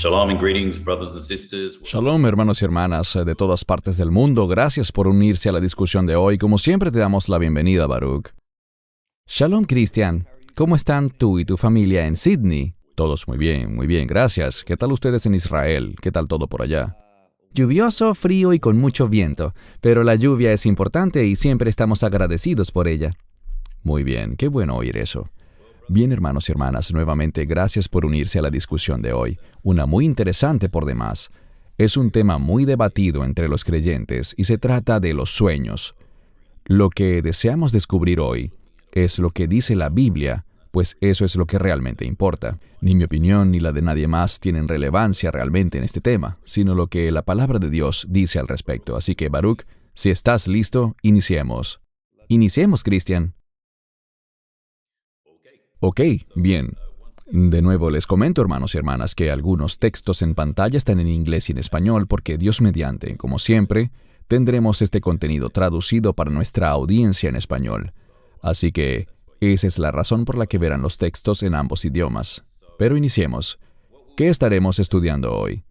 Shalom and greetings, brothers and sisters. Shalom, hermanos y hermanas de todas partes del mundo. Gracias por unirse a la discusión de hoy. Como siempre, te damos la bienvenida, Baruch. Shalom, Cristian. ¿Cómo están tú y tu familia en Sydney? Todos muy bien, gracias. ¿Qué tal ustedes en Israel? ¿Qué tal todo por allá? Lluvioso, frío y con mucho viento, pero la lluvia es importante y siempre estamos agradecidos por ella. Muy bien, qué bueno oír eso. Bien, hermanos y hermanas, nuevamente gracias por unirse a la discusión de hoy, una muy interesante por demás. Es un tema muy debatido entre los creyentes y se trata de los sueños. Lo que deseamos descubrir hoy es lo que dice la Biblia, pues eso es lo que realmente importa. Ni mi opinión ni la de nadie más tienen relevancia realmente en este tema, sino lo que la palabra de Dios dice al respecto. Así que, Baruch, si estás listo, iniciemos. Iniciemos, Cristian. Ok, bien. De nuevo les comento, hermanos y hermanas, que algunos textos en pantalla están en inglés y en español porque Dios mediante, como siempre, tendremos este contenido traducido para nuestra audiencia en español. Así que esa es la razón por la que verán los textos en ambos idiomas. Pero iniciemos. ¿Qué estaremos estudiando hoy?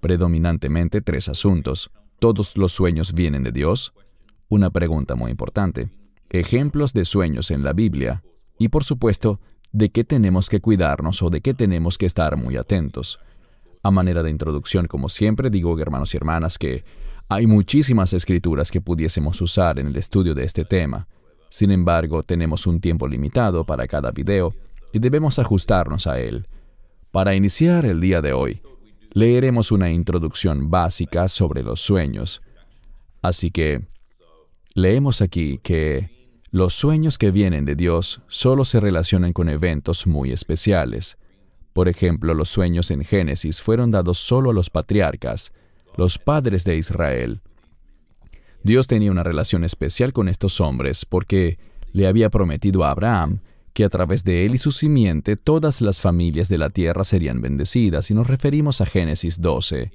Predominantemente 3 asuntos. ¿Todos los sueños vienen de Dios? Una pregunta muy importante. Ejemplos de sueños en la Biblia. Y por supuesto, ¿de qué tenemos que cuidarnos o de qué tenemos que estar muy atentos? A manera de introducción, como siempre, digo, hermanos y hermanas, que hay muchísimas escrituras que pudiésemos usar en el estudio de este tema. Sin embargo, tenemos un tiempo limitado para cada video y debemos ajustarnos a él. Para iniciar el día de hoy, leeremos una introducción básica sobre los sueños. Así que, leemos aquí que los sueños que vienen de Dios solo se relacionan con eventos muy especiales. Por ejemplo, los sueños en Génesis fueron dados solo a los patriarcas, los padres de Israel. Dios tenía una relación especial con estos hombres porque le había prometido a Abraham que a través de él y su simiente todas las familias de la tierra serían bendecidas, y nos referimos a Génesis 12.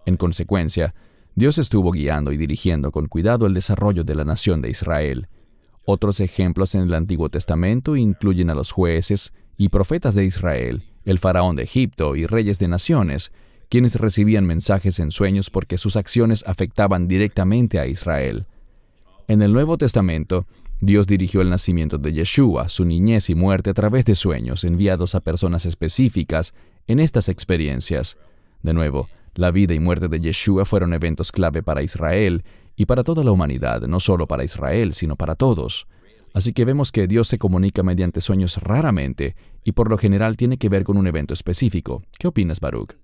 En consecuencia, Dios estuvo guiando y dirigiendo con cuidado el desarrollo de la nación de Israel. Otros ejemplos en el Antiguo Testamento incluyen a los jueces y profetas de Israel, el faraón de Egipto y reyes de naciones, quienes recibían mensajes en sueños porque sus acciones afectaban directamente a Israel. En el Nuevo Testamento, Dios dirigió el nacimiento de Yeshua, su niñez y muerte a través de sueños enviados a personas específicas en estas experiencias. De nuevo, la vida y muerte de Yeshua fueron eventos clave para Israel y para toda la humanidad, no solo para Israel, sino para todos. Así que vemos que Dios se comunica mediante sueños raramente y por lo general tiene que ver con un evento específico. ¿Qué opinas, Baruch?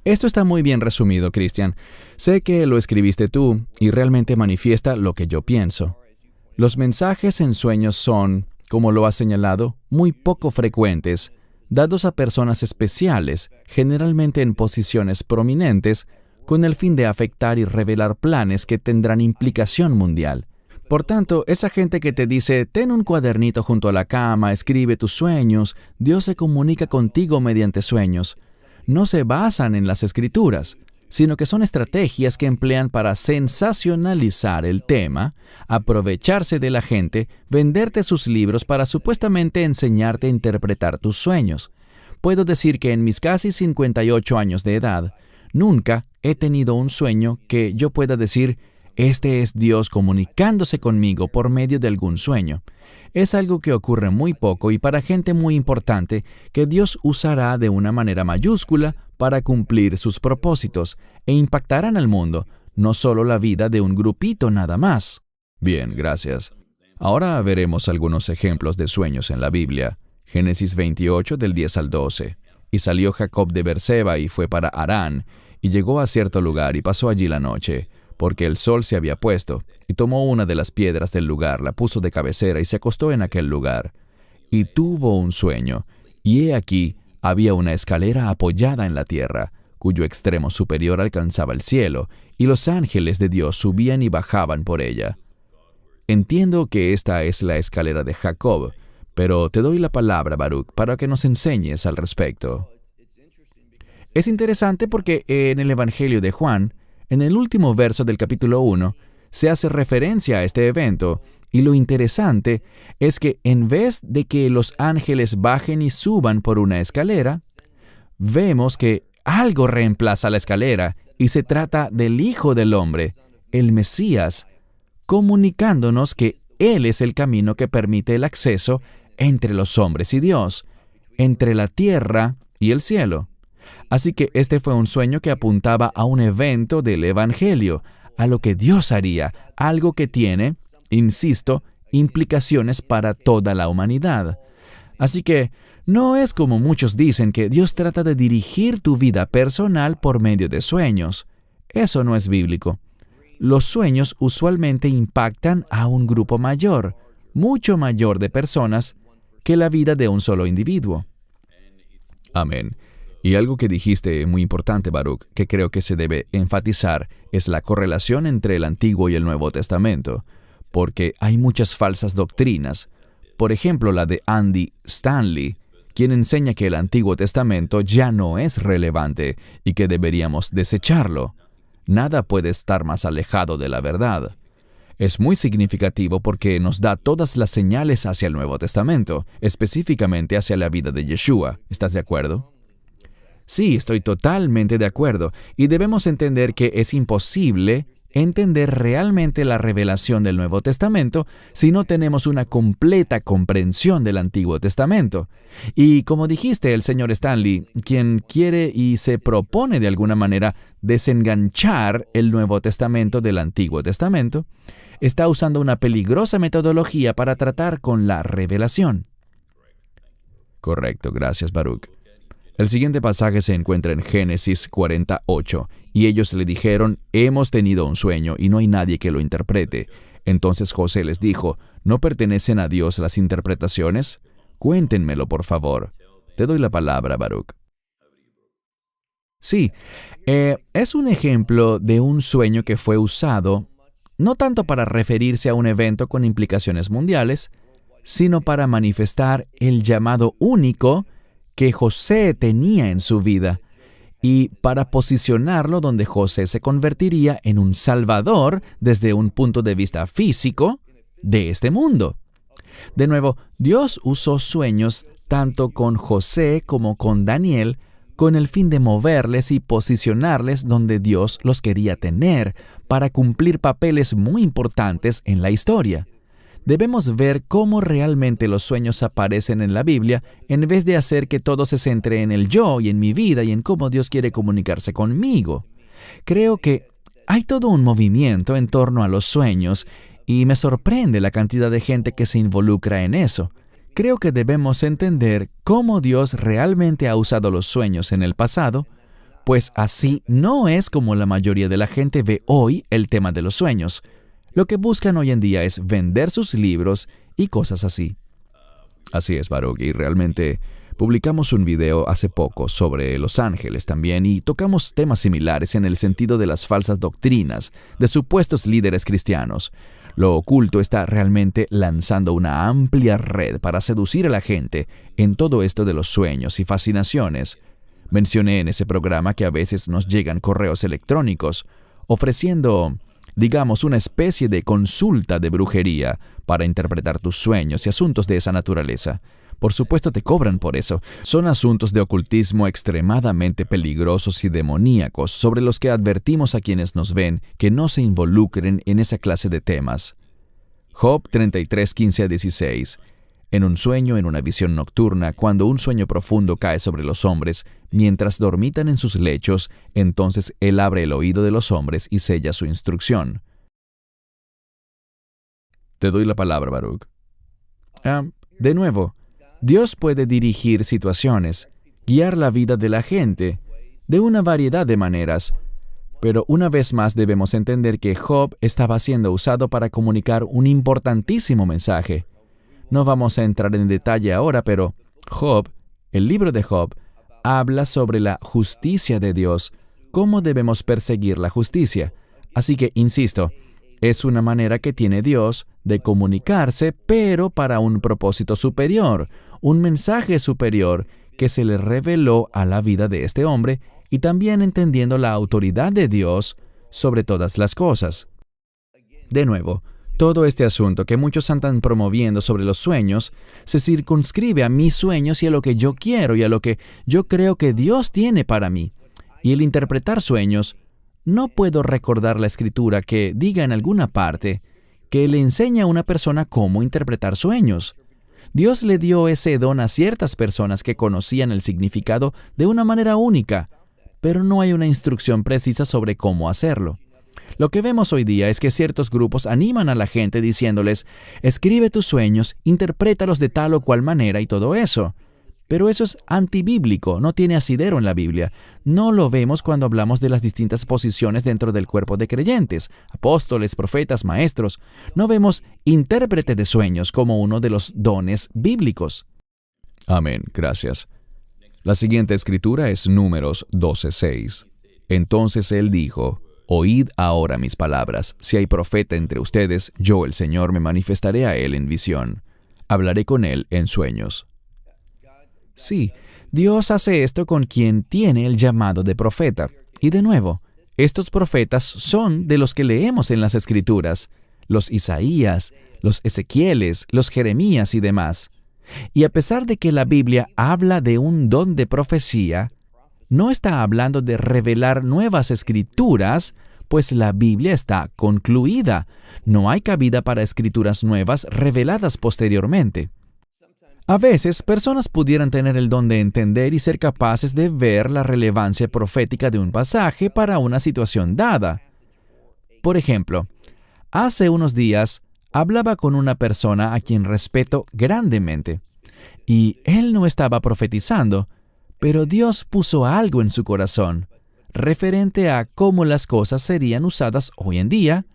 Esto está muy bien resumido, Cristian. Sé que lo escribiste tú y realmente manifiesta lo que yo pienso. Los mensajes en sueños son, como lo has señalado, muy poco frecuentes, dados a personas especiales, generalmente en posiciones prominentes, con el fin de afectar y revelar planes que tendrán implicación mundial. Por tanto, esa gente que te dice, ten un cuadernito junto a la cama, escribe tus sueños, Dios se comunica contigo mediante sueños, no se basan en las Escrituras, sino que son estrategias que emplean para sensacionalizar el tema, aprovecharse de la gente, venderte sus libros para supuestamente enseñarte a interpretar tus sueños. Puedo decir que en mis casi 58 años de edad, nunca he tenido un sueño que yo pueda decir, este es Dios comunicándose conmigo por medio de algún sueño. Es algo que ocurre muy poco y para gente muy importante que Dios usará de una manera mayúscula para cumplir sus propósitos e impactarán al mundo, no solo la vida de un grupito nada más. Bien, gracias. Ahora veremos algunos ejemplos de sueños en la Biblia. Génesis 28 del 10 al 12. Y salió Jacob de Berseba y fue para Harán, y llegó a cierto lugar y pasó allí la noche, porque el sol se había puesto, y tomó una de las piedras del lugar, la puso de cabecera y se acostó en aquel lugar. Y tuvo un sueño, y he aquí, había una escalera apoyada en la tierra, cuyo extremo superior alcanzaba el cielo, y los ángeles de Dios subían y bajaban por ella. Entiendo que esta es la escalera de Jacob, pero te doy la palabra, Baruch, para que nos enseñes al respecto. Es interesante porque en el Evangelio de Juan, en el último verso del capítulo 1, se hace referencia a este evento, y lo interesante es que en vez de que los ángeles bajen y suban por una escalera, vemos que algo reemplaza la escalera y se trata del Hijo del Hombre, el Mesías, comunicándonos que Él es el camino que permite el acceso entre los hombres y Dios, entre la tierra y el cielo. Así que este fue un sueño que apuntaba a un evento del Evangelio, a lo que Dios haría, algo que tiene, insisto, implicaciones para toda la humanidad. Así que no es como muchos dicen que Dios trata de dirigir tu vida personal por medio de sueños. Eso no es bíblico. Los sueños usualmente impactan a un grupo mayor, mucho mayor de personas que la vida de un solo individuo. Amén. Y algo que dijiste muy importante, Baruch, que creo que se debe enfatizar, es la correlación entre el Antiguo y el Nuevo Testamento, porque hay muchas falsas doctrinas. Por ejemplo, la de Andy Stanley, quien enseña que el Antiguo Testamento ya no es relevante y que deberíamos desecharlo. Nada puede estar más alejado de la verdad. Es muy significativo porque nos da todas las señales hacia el Nuevo Testamento, específicamente hacia la vida de Yeshua. ¿Estás de acuerdo? Sí, estoy totalmente de acuerdo, y debemos entender que es imposible entender realmente la revelación del Nuevo Testamento si no tenemos una completa comprensión del Antiguo Testamento. Y como dijiste, el señor Stanley, quien quiere y se propone de alguna manera desenganchar el Nuevo Testamento del Antiguo Testamento, está usando una peligrosa metodología para tratar con la revelación. Correcto, gracias, Baruch. El siguiente pasaje se encuentra en Génesis 48, y ellos le dijeron, hemos tenido un sueño y no hay nadie que lo interprete. Entonces José les dijo, ¿no pertenecen a Dios las interpretaciones? Cuéntenmelo, por favor. Te doy la palabra, Baruch. Sí, es un ejemplo de un sueño que fue usado, no tanto para referirse a un evento con implicaciones mundiales, sino para manifestar el llamado único que José tenía en su vida, y para posicionarlo donde José se convertiría en un salvador desde un punto de vista físico de este mundo. De nuevo, Dios usó sueños tanto con José como con Daniel con el fin de moverles y posicionarles donde Dios los quería tener para cumplir papeles muy importantes en la historia. Debemos ver cómo realmente los sueños aparecen en la Biblia en vez de hacer que todo se centre en el yo y en mi vida y en cómo Dios quiere comunicarse conmigo. Creo que hay todo un movimiento en torno a los sueños y me sorprende la cantidad de gente que se involucra en eso. Creo que debemos entender cómo Dios realmente ha usado los sueños en el pasado, pues así no es como la mayoría de la gente ve hoy el tema de los sueños. Lo que buscan hoy en día es vender sus libros y cosas así. Así es, Baruch, y realmente publicamos un video hace poco sobre los ángeles también y tocamos temas similares en el sentido de las falsas doctrinas de supuestos líderes cristianos. Lo oculto está realmente lanzando una amplia red para seducir a la gente en todo esto de los sueños y fascinaciones. Mencioné en ese programa que a veces nos llegan correos electrónicos ofreciendo, digamos, una especie de consulta de brujería para interpretar tus sueños y asuntos de esa naturaleza. Por supuesto te cobran por eso. Son asuntos de ocultismo extremadamente peligrosos y demoníacos sobre los que advertimos a quienes nos ven que no se involucren en esa clase de temas. Job 33, 15-16. En un sueño, en una visión nocturna, cuando un sueño profundo cae sobre los hombres, mientras dormitan en sus lechos, entonces Él abre el oído de los hombres y sella su instrucción. Te doy la palabra, Baruch. De nuevo, Dios puede dirigir situaciones, guiar la vida de la gente, de una variedad de maneras, pero una vez más debemos entender que Job estaba siendo usado para comunicar un importantísimo mensaje. No vamos a entrar en detalle ahora, pero Job, el libro de Job, habla sobre la justicia de Dios, cómo debemos perseguir la justicia. Así que, insisto, es una manera que tiene Dios de comunicarse, pero para un propósito superior, un mensaje superior que se le reveló a la vida de este hombre y también entendiendo la autoridad de Dios sobre todas las cosas. De nuevo, Todo este asunto que muchos andan promoviendo sobre los sueños se circunscribe a mis sueños y a lo que yo quiero y a lo que yo creo que Dios tiene para mí. Y el interpretar sueños, no puedo recordar la escritura que diga en alguna parte que le enseña a una persona cómo interpretar sueños. Dios le dio ese don a ciertas personas que conocían el significado de una manera única, pero no hay una instrucción precisa sobre cómo hacerlo. Lo que vemos hoy día es que ciertos grupos animan a la gente diciéndoles, escribe tus sueños, interprétalos de tal o cual manera y todo eso. Pero eso es antibíblico, no tiene asidero en la Biblia. No lo vemos cuando hablamos de las distintas posiciones dentro del cuerpo de creyentes, apóstoles, profetas, maestros. No vemos intérprete de sueños como uno de los dones bíblicos. Amén, gracias. La siguiente escritura es Números 12:6. Entonces él dijo, oíd ahora mis palabras. Si hay profeta entre ustedes, yo, el Señor, me manifestaré a él en visión. Hablaré con él en sueños. Sí, Dios hace esto con quien tiene el llamado de profeta. Y de nuevo, estos profetas son de los que leemos en las Escrituras, los Isaías, los Ezequieles, los Jeremías y demás. Y a pesar de que la Biblia habla de un don de profecía, no está hablando de revelar nuevas escrituras, pues la Biblia está concluida. No hay cabida para escrituras nuevas reveladas posteriormente. A veces, personas pudieran tener el don de entender y ser capaces de ver la relevancia profética de un pasaje para una situación dada. Por ejemplo, hace unos días hablaba con una persona a quien respeto grandemente, y él no estaba profetizando, pero Dios puso algo en su corazón, referente a cómo las cosas serían usadas hoy en día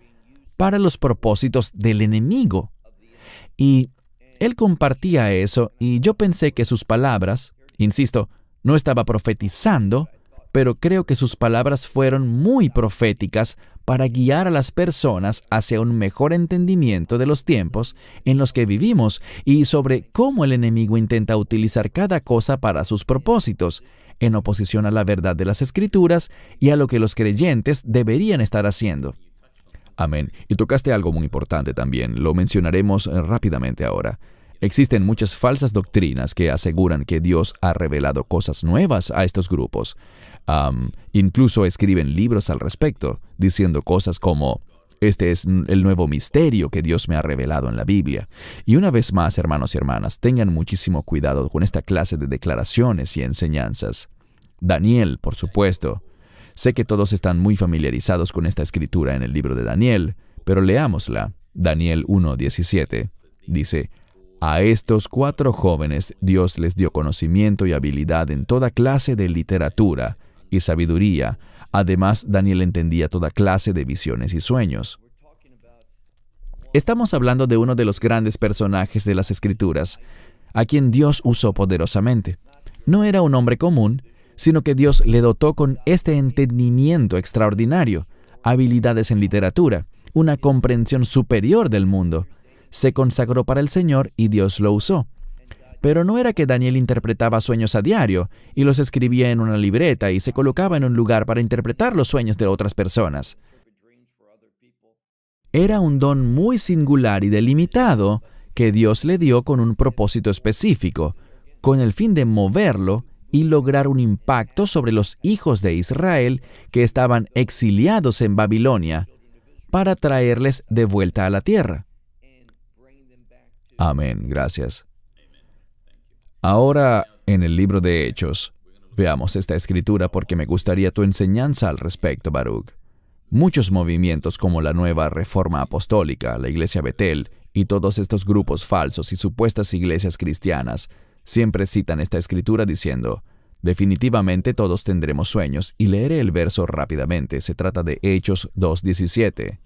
para los propósitos del enemigo. Y él compartía eso y yo pensé que sus palabras, insisto, no estaba profetizando, pero creo que sus palabras fueron muy proféticas para guiar a las personas hacia un mejor entendimiento de los tiempos en los que vivimos y sobre cómo el enemigo intenta utilizar cada cosa para sus propósitos, en oposición a la verdad de las Escrituras y a lo que los creyentes deberían estar haciendo. Amén. Y tocaste algo muy importante también, lo mencionaremos rápidamente ahora. Existen muchas falsas doctrinas que aseguran que Dios ha revelado cosas nuevas a estos grupos. Incluso escriben libros al respecto, diciendo cosas como, este es el nuevo misterio que Dios me ha revelado en la Biblia. Y una vez más, hermanos y hermanas, tengan muchísimo cuidado con esta clase de declaraciones y enseñanzas. Daniel, por supuesto. Sé que todos están muy familiarizados con esta escritura en el libro de Daniel, pero leámosla. Daniel 1:17 dice, a estos 4 jóvenes Dios les dio conocimiento y habilidad en toda clase de literatura y sabiduría. Además, Daniel entendía toda clase de visiones y sueños. Estamos hablando de uno de los grandes personajes de las Escrituras, a quien Dios usó poderosamente. No era un hombre común, sino que Dios le dotó con este entendimiento extraordinario, habilidades en literatura, una comprensión superior del mundo. Se consagró para el Señor y Dios lo usó. Pero no era que Daniel interpretaba sueños a diario y los escribía en una libreta y se colocaba en un lugar para interpretar los sueños de otras personas. Era un don muy singular y delimitado que Dios le dio con un propósito específico, con el fin de moverlo y lograr un impacto sobre los hijos de Israel que estaban exiliados en Babilonia, para traerles de vuelta a la tierra. Amén, gracias. Ahora, en el libro de Hechos, veamos esta escritura porque me gustaría tu enseñanza al respecto, Baruch. Muchos movimientos como la Nueva Reforma Apostólica, la Iglesia Betel y todos estos grupos falsos y supuestas iglesias cristianas siempre citan esta escritura diciendo, definitivamente todos tendremos sueños, y leeré el verso rápidamente. Se trata de Hechos 2:17.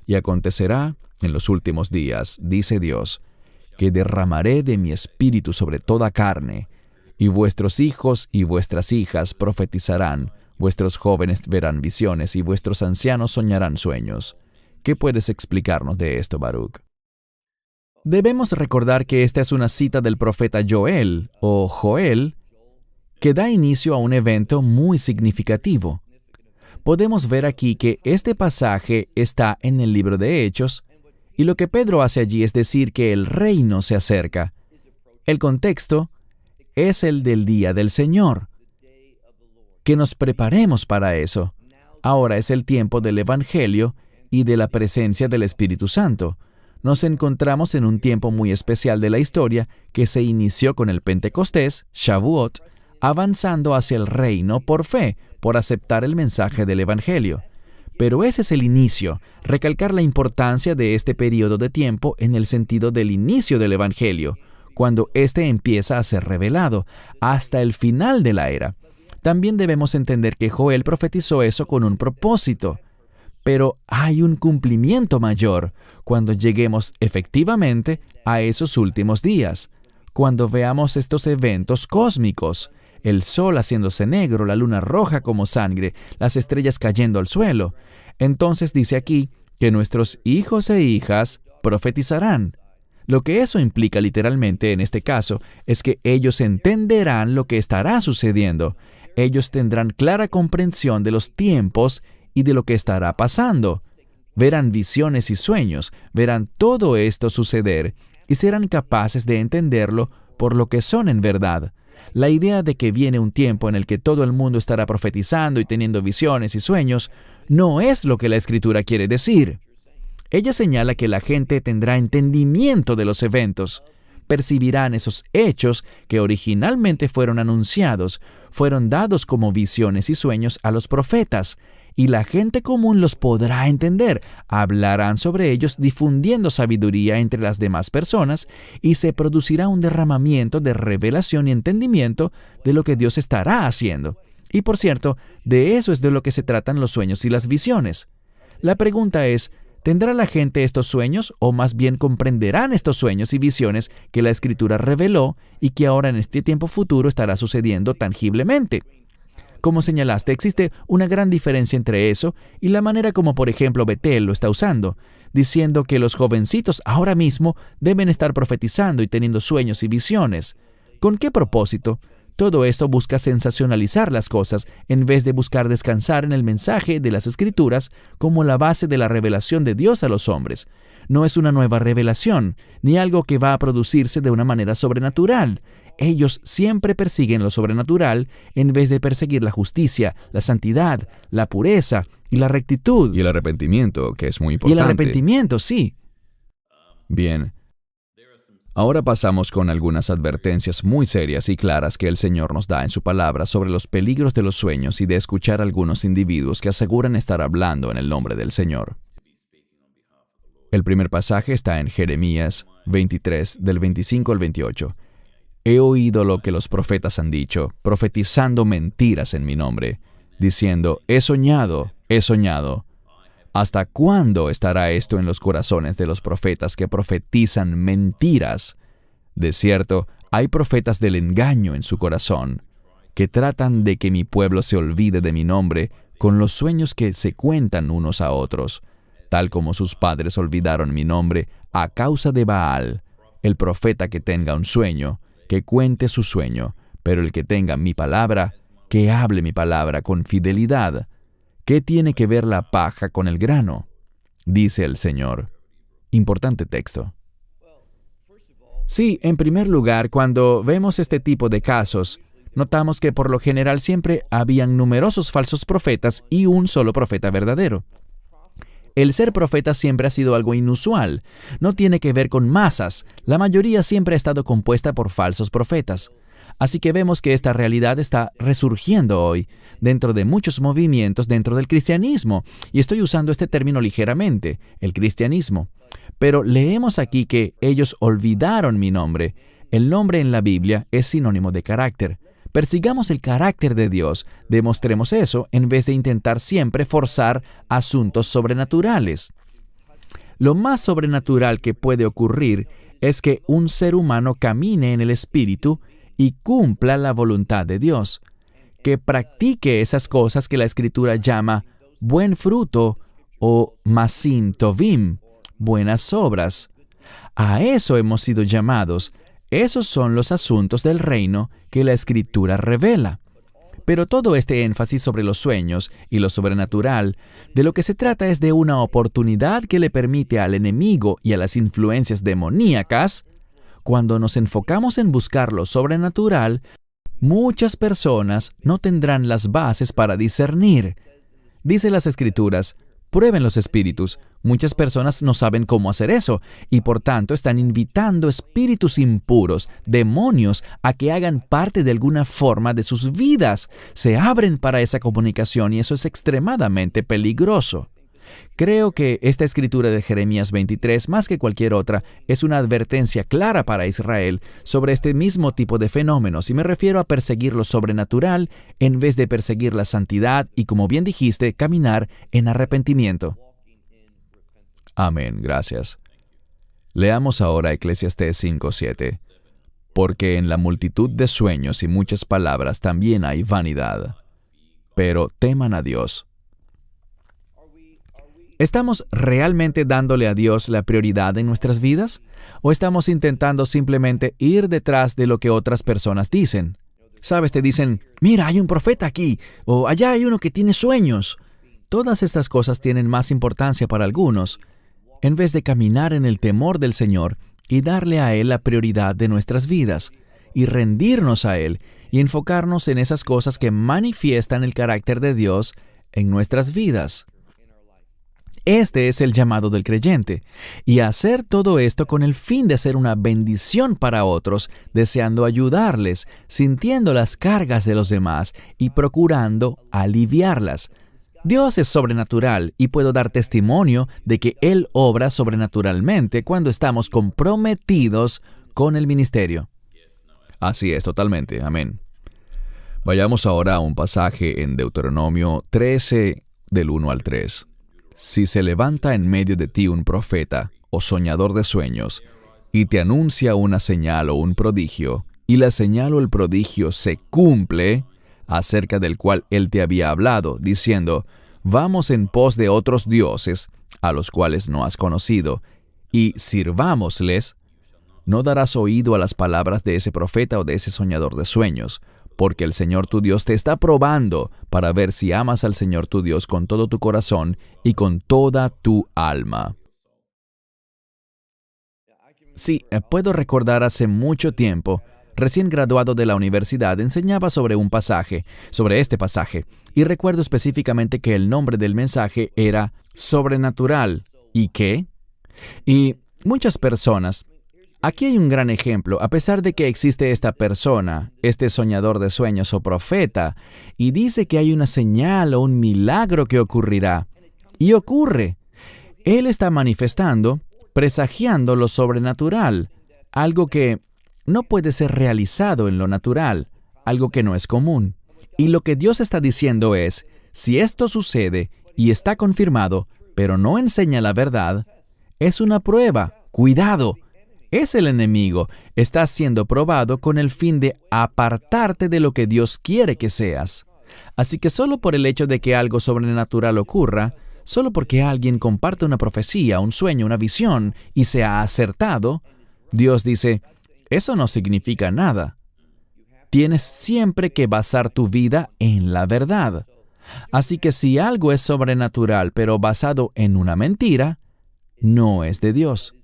Y acontecerá en los últimos días, dice Dios, que derramaré de mi espíritu sobre toda carne, y vuestros hijos y vuestras hijas profetizarán, vuestros jóvenes verán visiones, y vuestros ancianos soñarán sueños. ¿Qué puedes explicarnos de esto, Baruch? Debemos recordar que esta es una cita del profeta Joel, o Joel, que da inicio a un evento muy significativo. Podemos ver aquí que este pasaje está en el libro de Hechos, Y lo que Pedro hace allí es decir que el reino se acerca. El contexto es el del día del Señor. Que nos preparemos para eso. Ahora es el tiempo del Evangelio y de la presencia del Espíritu Santo. Nos encontramos en un tiempo muy especial de la historia que se inició con el Pentecostés, Shavuot, avanzando hacia el reino por fe, por aceptar el mensaje del Evangelio. Pero ese es el inicio, recalcar la importancia de este periodo de tiempo en el sentido del inicio del Evangelio, cuando éste empieza a ser revelado, hasta el final de la era. También debemos entender que Joel profetizó eso con un propósito. Pero hay un cumplimiento mayor cuando lleguemos efectivamente a esos últimos días, cuando veamos estos eventos cósmicos, el sol haciéndose negro, la luna roja como sangre, las estrellas cayendo al suelo. Entonces dice aquí que nuestros hijos e hijas profetizarán. Lo que eso implica literalmente en este caso es que ellos entenderán lo que estará sucediendo. Ellos tendrán clara comprensión de los tiempos y de lo que estará pasando. Verán visiones y sueños, verán todo esto suceder y serán capaces de entenderlo por lo que son en verdad. La idea de que viene un tiempo en el que todo el mundo estará profetizando y teniendo visiones y sueños no es lo que la Escritura quiere decir. Ella señala que la gente tendrá entendimiento de los eventos. Percibirán esos hechos que originalmente fueron anunciados, fueron dados como visiones y sueños a los profetas, y la gente común los podrá entender. Hablarán sobre ellos difundiendo sabiduría entre las demás personas y se producirá un derramamiento de revelación y entendimiento de lo que Dios estará haciendo. Y por cierto, de eso es de lo que se tratan los sueños y las visiones. La pregunta es, ¿tendrá la gente estos sueños o más bien comprenderán estos sueños y visiones que la Escritura reveló y que ahora en este tiempo futuro estará sucediendo tangiblemente? Como señalaste, existe una gran diferencia entre eso y la manera como, por ejemplo, Betel lo está usando, diciendo que los jovencitos ahora mismo deben estar profetizando y teniendo sueños y visiones. ¿Con qué propósito? Todo esto busca sensacionalizar las cosas en vez de buscar descansar en el mensaje de las Escrituras como la base de la revelación de Dios a los hombres. No es una nueva revelación, ni algo que va a producirse de una manera sobrenatural. Ellos siempre persiguen lo sobrenatural en vez de perseguir la justicia, la santidad, la pureza y la rectitud. Y el arrepentimiento, que es muy importante. Y el arrepentimiento, sí. Bien. Ahora pasamos con algunas advertencias muy serias y claras que el Señor nos da en su palabra sobre los peligros de los sueños y de escuchar a algunos individuos que aseguran estar hablando en el nombre del Señor. El primer pasaje está en Jeremías 23, del 25 al 28. He oído lo que los profetas han dicho, profetizando mentiras en mi nombre, diciendo, he soñado, he soñado. ¿Hasta cuándo estará esto en los corazones de los profetas que profetizan mentiras? De cierto, hay profetas del engaño en su corazón, que tratan de que mi pueblo se olvide de mi nombre con los sueños que se cuentan unos a otros, tal como sus padres olvidaron mi nombre a causa de Baal. El profeta que tenga un sueño, que cuente su sueño, pero el que tenga mi palabra, que hable mi palabra con fidelidad. ¿Qué tiene que ver la paja con el grano? Dice el Señor. Importante texto. Sí, en primer lugar, cuando vemos este tipo de casos, notamos que por lo general siempre habían numerosos falsos profetas y un solo profeta verdadero. El ser profeta siempre ha sido algo inusual. No tiene que ver con masas. La mayoría siempre ha estado compuesta por falsos profetas. Así que vemos que esta realidad está resurgiendo hoy, dentro de muchos movimientos dentro del cristianismo. Y estoy usando este término ligeramente, el cristianismo. Pero leemos aquí que ellos olvidaron mi nombre. El nombre en la Biblia es sinónimo de carácter. Persigamos el carácter de Dios, demostremos eso en vez de intentar siempre forzar asuntos sobrenaturales. Lo más sobrenatural que puede ocurrir es que un ser humano camine en el Espíritu y cumpla la voluntad de Dios, que practique esas cosas que la Escritura llama buen fruto o masin tovim, buenas obras. A eso hemos sido llamados. Esos son los asuntos del reino que la Escritura revela. Pero todo este énfasis sobre los sueños y lo sobrenatural, de lo que se trata es de una oportunidad que le permite al enemigo y a las influencias demoníacas. Cuando nos enfocamos en buscar lo sobrenatural, muchas personas no tendrán las bases para discernir. Dice las Escrituras, prueben los espíritus. Muchas personas no saben cómo hacer eso y por tanto están invitando espíritus impuros, demonios, a que hagan parte de alguna forma de sus vidas. Se abren para esa comunicación y eso es extremadamente peligroso. Creo que esta escritura de Jeremías 23, más que cualquier otra, es una advertencia clara para Israel sobre este mismo tipo de fenómenos, y me refiero a perseguir lo sobrenatural en vez de perseguir la santidad y, como bien dijiste, caminar en arrepentimiento. Amén, gracias. Leamos ahora Eclesiastés 5:7. Porque en la multitud de sueños y muchas palabras también hay vanidad. Pero teman a Dios. ¿Estamos realmente dándole a Dios la prioridad en nuestras vidas? ¿O estamos intentando simplemente ir detrás de lo que otras personas dicen? ¿Sabes? Te dicen, mira, hay un profeta aquí, o allá hay uno que tiene sueños. Todas estas cosas tienen más importancia para algunos, en vez de caminar en el temor del Señor y darle a Él la prioridad de nuestras vidas, y rendirnos a Él, y enfocarnos en esas cosas que manifiestan el carácter de Dios en nuestras vidas. Este es el llamado del creyente, y hacer todo esto con el fin de ser una bendición para otros, deseando ayudarles, sintiendo las cargas de los demás y procurando aliviarlas. Dios es sobrenatural y puedo dar testimonio de que Él obra sobrenaturalmente cuando estamos comprometidos con el ministerio. Así es, totalmente. Amén. Vayamos ahora a un pasaje en Deuteronomio 13, del 1 al 3. Si se levanta en medio de ti un profeta o soñador de sueños, y te anuncia una señal o un prodigio, y la señal o el prodigio se cumple, acerca del cual él te había hablado, diciendo, vamos en pos de otros dioses, a los cuales no has conocido, y sirvámosles, no darás oído a las palabras de ese profeta o de ese soñador de sueños, porque el Señor tu Dios te está probando para ver si amas al Señor tu Dios con todo tu corazón y con toda tu alma. Sí, puedo recordar hace mucho tiempo, recién graduado de la universidad, enseñaba sobre este pasaje, y recuerdo específicamente que el nombre del mensaje era sobrenatural. ¿Y qué? Y muchas personas... Aquí hay un gran ejemplo, a pesar de que existe esta persona, este soñador de sueños o profeta, y dice que hay una señal o un milagro que ocurrirá. Y ocurre. Él está manifestando, presagiando lo sobrenatural, algo que no puede ser realizado en lo natural, algo que no es común. Y lo que Dios está diciendo es, si esto sucede y está confirmado, pero no enseña la verdad, es una prueba. ¡Cuidado! Es el enemigo. Está siendo probado con el fin de apartarte de lo que Dios quiere que seas. Así que solo por el hecho de que algo sobrenatural ocurra, solo porque alguien comparte una profecía, un sueño, una visión, y se ha acertado, Dios dice, eso no significa nada. Tienes siempre que basar tu vida en la verdad. Así que si algo es sobrenatural pero basado en una mentira, no es de Dios.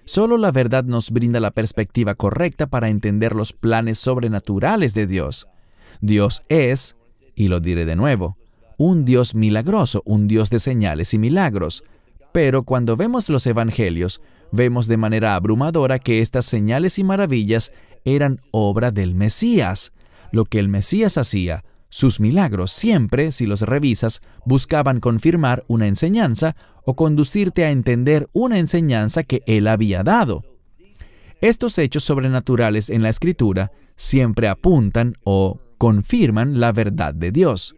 Solo la verdad nos brinda la perspectiva correcta para entender los planes sobrenaturales de Dios. Dios es, y lo diré de nuevo, un Dios milagroso, un Dios de señales y milagros. Pero cuando vemos los evangelios, vemos de manera abrumadora que estas señales y maravillas eran obra del Mesías. Lo que el Mesías hacía, sus milagros siempre, si los revisas, buscaban confirmar una enseñanza o conducirte a entender una enseñanza que Él había dado. Estos hechos sobrenaturales en la Escritura siempre apuntan o confirman la verdad de Dios.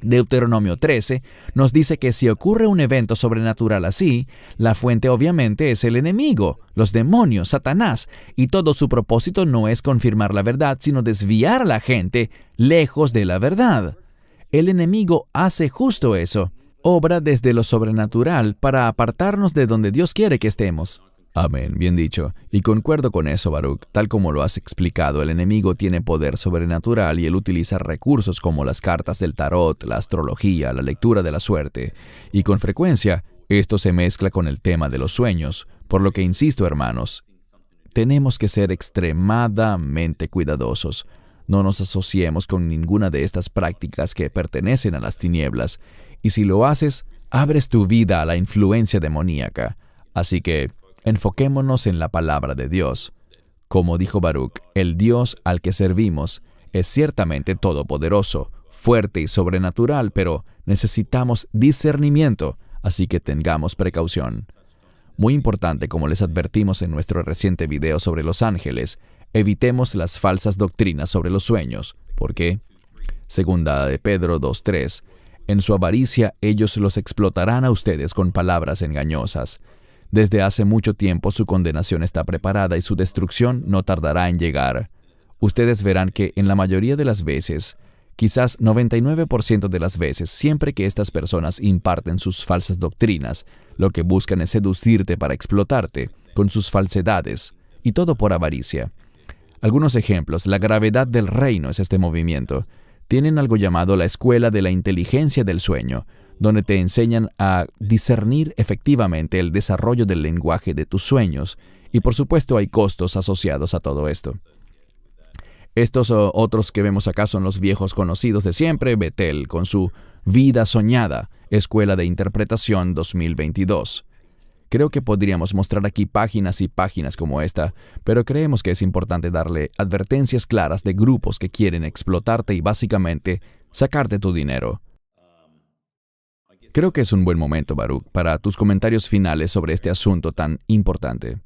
Deuteronomio 13 nos dice que si ocurre un evento sobrenatural así, la fuente obviamente es el enemigo, los demonios, Satanás, y todo su propósito no es confirmar la verdad, sino desviar a la gente lejos de la verdad. El enemigo hace justo eso, obra desde lo sobrenatural para apartarnos de donde Dios quiere que estemos. Amén, bien dicho. Y concuerdo con eso, Baruch. Tal como lo has explicado, el enemigo tiene poder sobrenatural y él utiliza recursos como las cartas del tarot, la astrología, la lectura de la suerte. Y con frecuencia, esto se mezcla con el tema de los sueños. Por lo que insisto, hermanos, tenemos que ser extremadamente cuidadosos. No nos asociemos con ninguna de estas prácticas que pertenecen a las tinieblas. Y si lo haces, abres tu vida a la influencia demoníaca. Así que enfoquémonos en la palabra de Dios. Como dijo Baruch, el Dios al que servimos es ciertamente todopoderoso, fuerte y sobrenatural, pero necesitamos discernimiento, así que tengamos precaución. Muy importante, como les advertimos en nuestro reciente video sobre los ángeles, evitemos las falsas doctrinas sobre los sueños. ¿Por qué? Segunda de Pedro 2:3. En su avaricia ellos los explotarán a ustedes con palabras engañosas. Desde hace mucho tiempo su condenación está preparada y su destrucción no tardará en llegar. Ustedes verán que en la mayoría de las veces, quizás 99% de las veces, siempre que estas personas imparten sus falsas doctrinas, lo que buscan es seducirte para explotarte con sus falsedades, y todo por avaricia. Algunos ejemplos. La gravedad del reino es este movimiento. Tienen algo llamado la escuela de la inteligencia del sueño, donde te enseñan a discernir efectivamente el desarrollo del lenguaje de tus sueños, y por supuesto hay costos asociados a todo esto. Estos otros que vemos acá son los viejos conocidos de siempre, Betel, con su Vida Soñada, Escuela de Interpretación 2022. Creo que podríamos mostrar aquí páginas y páginas como esta, pero creemos que es importante darle advertencias claras de grupos que quieren explotarte y básicamente sacarte tu dinero. Creo que es un buen momento, Baruch, para tus comentarios finales sobre este asunto tan importante.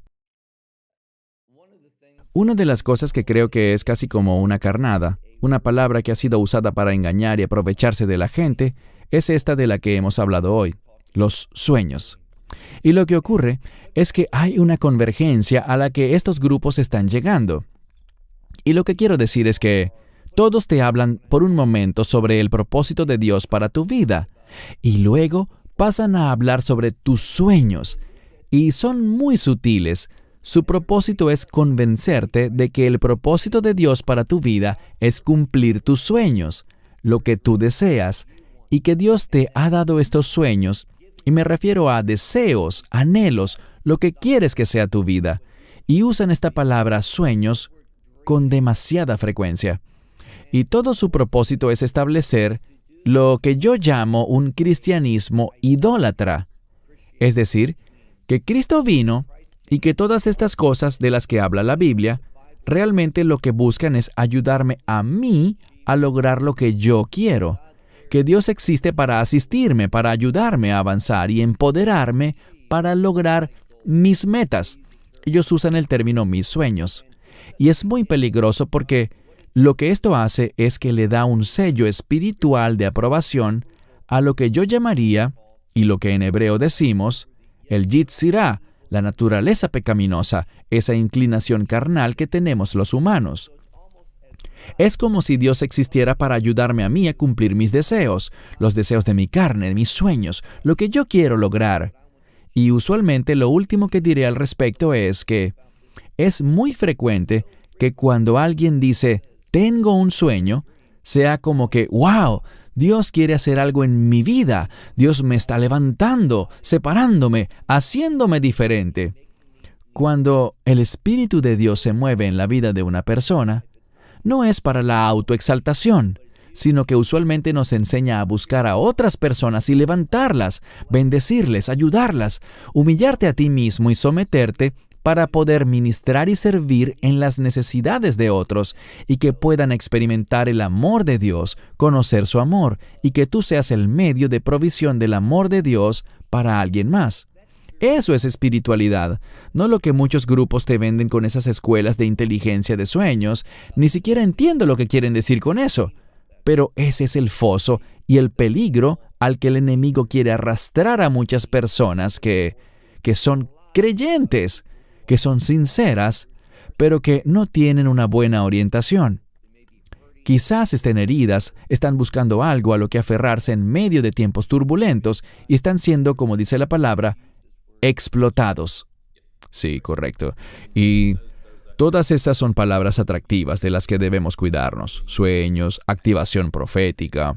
Una de las cosas que creo que es casi como una carnada, una palabra que ha sido usada para engañar y aprovecharse de la gente, es esta de la que hemos hablado hoy, los sueños. Y lo que ocurre es que hay una convergencia a la que estos grupos están llegando. Y lo que quiero decir es que todos te hablan por un momento sobre el propósito de Dios para tu vida, y luego pasan a hablar sobre tus sueños, y son muy sutiles. Su propósito es convencerte de que el propósito de Dios para tu vida es cumplir tus sueños, lo que tú deseas, y que Dios te ha dado estos sueños, y me refiero a deseos, anhelos, lo que quieres que sea tu vida, y usan esta palabra sueños con demasiada frecuencia. Y todo su propósito es establecer lo que yo llamo un cristianismo idólatra. Es decir, que Cristo vino y que todas estas cosas de las que habla la Biblia, realmente lo que buscan es ayudarme a mí a lograr lo que yo quiero. Que Dios existe para asistirme, para ayudarme a avanzar y empoderarme para lograr mis metas. Ellos usan el término mis sueños. Y es muy peligroso porque lo que esto hace es que le da un sello espiritual de aprobación a lo que yo llamaría, y lo que en hebreo decimos, el Yitzirá, la naturaleza pecaminosa, esa inclinación carnal que tenemos los humanos. Es como si Dios existiera para ayudarme a mí a cumplir mis deseos, los deseos de mi carne, mis sueños, lo que yo quiero lograr. Y usualmente lo último que diré al respecto es que es muy frecuente que cuando alguien dice, tengo un sueño, sea como que, ¡wow! Dios quiere hacer algo en mi vida. Dios me está levantando, separándome, haciéndome diferente. Cuando el Espíritu de Dios se mueve en la vida de una persona, no es para la autoexaltación, sino que usualmente nos enseña a buscar a otras personas y levantarlas, bendecirles, ayudarlas, humillarte a ti mismo y someterte para poder ministrar y servir en las necesidades de otros y que puedan experimentar el amor de Dios, conocer su amor y que tú seas el medio de provisión del amor de Dios para alguien más. Eso es espiritualidad, no lo que muchos grupos te venden con esas escuelas de inteligencia de sueños. Ni siquiera entiendo lo que quieren decir con eso. Pero ese es el foso y el peligro al que el enemigo quiere arrastrar a muchas personas que son creyentes, que son sinceras, pero que no tienen una buena orientación. Quizás estén heridas, están buscando algo a lo que aferrarse en medio de tiempos turbulentos y están siendo, como dice la palabra, explotados. Sí, correcto. Y todas estas son palabras atractivas de las que debemos cuidarnos. Sueños, activación profética.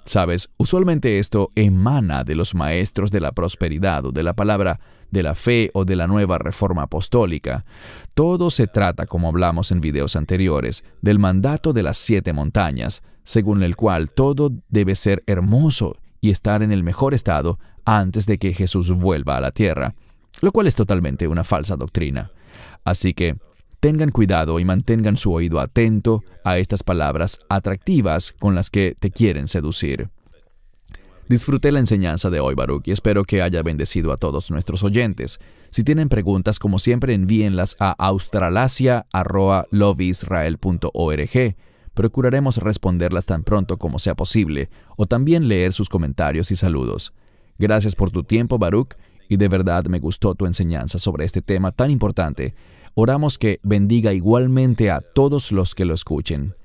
¿Sabes? Usualmente esto emana de los maestros de la prosperidad o de la palabra de la fe o de la nueva reforma apostólica. Todo se trata, como hablamos en videos anteriores, del mandato de las 7 montañas, según el cual todo debe ser hermoso y estar en el mejor estado antes de que Jesús vuelva a la tierra, lo cual es totalmente una falsa doctrina. Así que tengan cuidado y mantengan su oído atento a estas palabras atractivas con las que te quieren seducir. Disfruté la enseñanza de hoy, Baruch, y espero que haya bendecido a todos nuestros oyentes. Si tienen preguntas, como siempre, envíenlas a australasia@loveisrael.org. Procuraremos responderlas tan pronto como sea posible, o también leer sus comentarios y saludos. Gracias por tu tiempo, Baruch, y de verdad me gustó tu enseñanza sobre este tema tan importante. Oramos que bendiga igualmente a todos los que lo escuchen.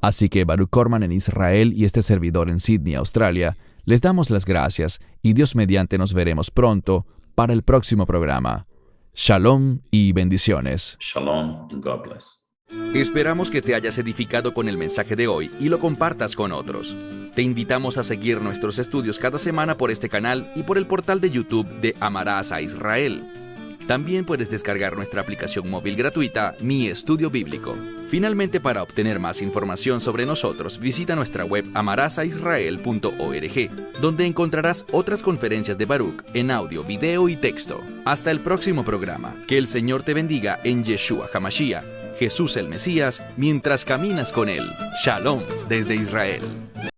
Así que Baruch Corman en Israel y este servidor en Sydney, Australia, les damos las gracias y Dios mediante nos veremos pronto para el próximo programa. Shalom y bendiciones. Shalom and God bless. Esperamos que te hayas edificado con el mensaje de hoy y lo compartas con otros. Te invitamos a seguir nuestros estudios cada semana por este canal y por el portal de YouTube de Amarás a Israel. También puedes descargar nuestra aplicación móvil gratuita, Mi Estudio Bíblico. Finalmente, para obtener más información sobre nosotros, visita nuestra web amarasaisrael.org, donde encontrarás otras conferencias de Baruch en audio, video y texto. Hasta el próximo programa. Que el Señor te bendiga en Yeshua HaMashiach, Jesús el Mesías, mientras caminas con Él. Shalom desde Israel.